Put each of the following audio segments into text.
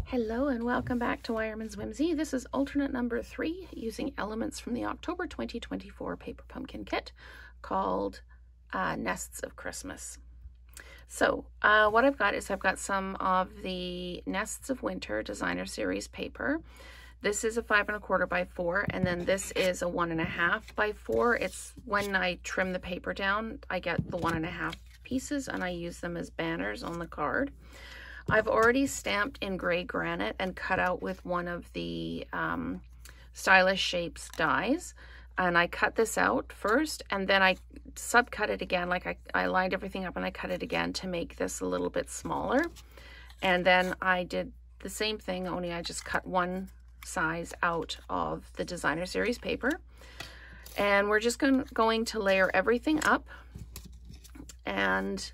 Hello and welcome back to Wireman's Whimsy. This is alternate number 3 using elements from the October 2024 paper pumpkin kit called Nests of Christmas. So what I've got is I've got some of the Nests of Winter designer series paper. This is a 5 1/4 by 4, and then this is a 1 1/2 by 4. It's when I trim the paper down, I get the 1 1/2 pieces and I use them as banners on the card. I've already stamped in gray granite and cut out with one of the Stylish Shapes dies. And I cut this out first, and then I subcut it again. Like I lined everything up and I cut it again to make this a little bit smaller. And then I did the same thing, only I just cut one size out of the designer series paper. And we're just going to layer everything up and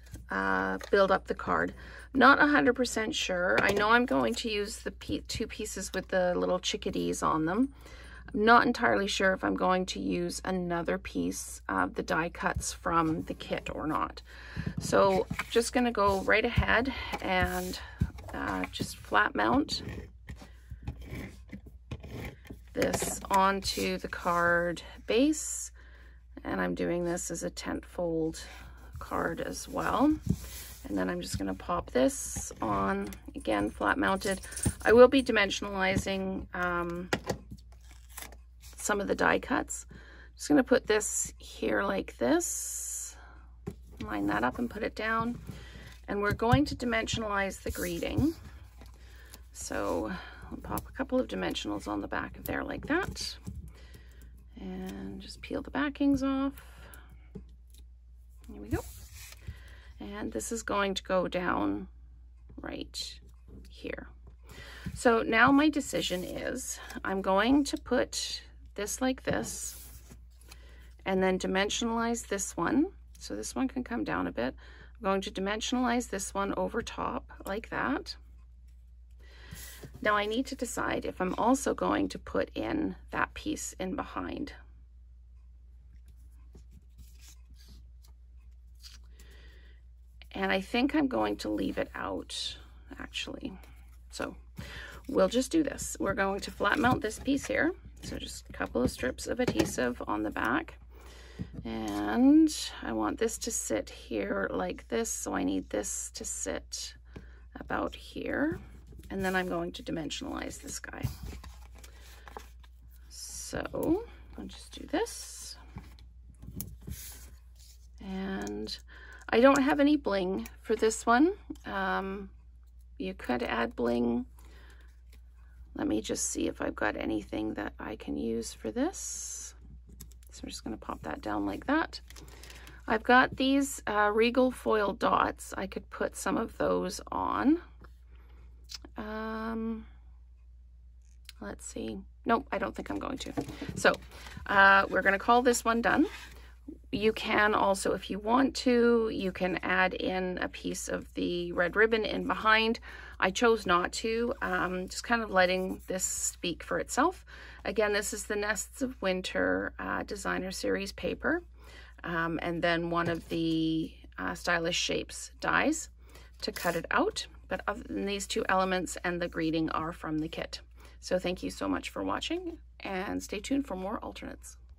build up the card. Not 100% sure. I know I'm going to use the two pieces with the little chickadees on them. I'm not entirely sure if I'm going to use another piece of the die cuts from the kit or not. So just going to go right ahead and just flat mount this onto the card base. And I'm doing this as a tent fold card as well. And then I'm just going to pop this on, again, flat mounted. I will be dimensionalizing some of the die cuts. Just going to put this here like this, line that up and put it down. And we're going to dimensionalize the greeting. So I'll pop a couple of dimensionals on the back of there like that. And just peel the backings off. Here we go. And this is going to go down right here. So now my decision is I'm going to put this like this and then dimensionalize this one. So this one can come down a bit. I'm going to dimensionalize this one over top like that. Now I need to decide if I'm also going to put in that piece in behind. And I think I'm going to leave it out, actually. So we'll just do this. We're going to flat mount this piece here. So just a couple of strips of adhesive on the back. And I want this to sit here like this. So I need this to sit about here. And then I'm going to dimensionalize this guy. So I'll just do this. And I don't have any bling for this one. You could add bling. Let me just see if I've got anything that I can use for this. So I'm just going to pop that down like that. I've got these Regal foil dots. I could put some of those on. Let's see. Nope, I don't think I'm going to. So we're going to call this one done. You can also, if you want to, you can add in a piece of the red ribbon in behind. I chose not to, just kind of letting this speak for itself. Again, this is the Nests of Winter designer series paper, and then one of the Stylish Shapes dies to cut it out. But other than these two elements and the greeting are from the kit. So thank you so much for watching, and stay tuned for more alternates.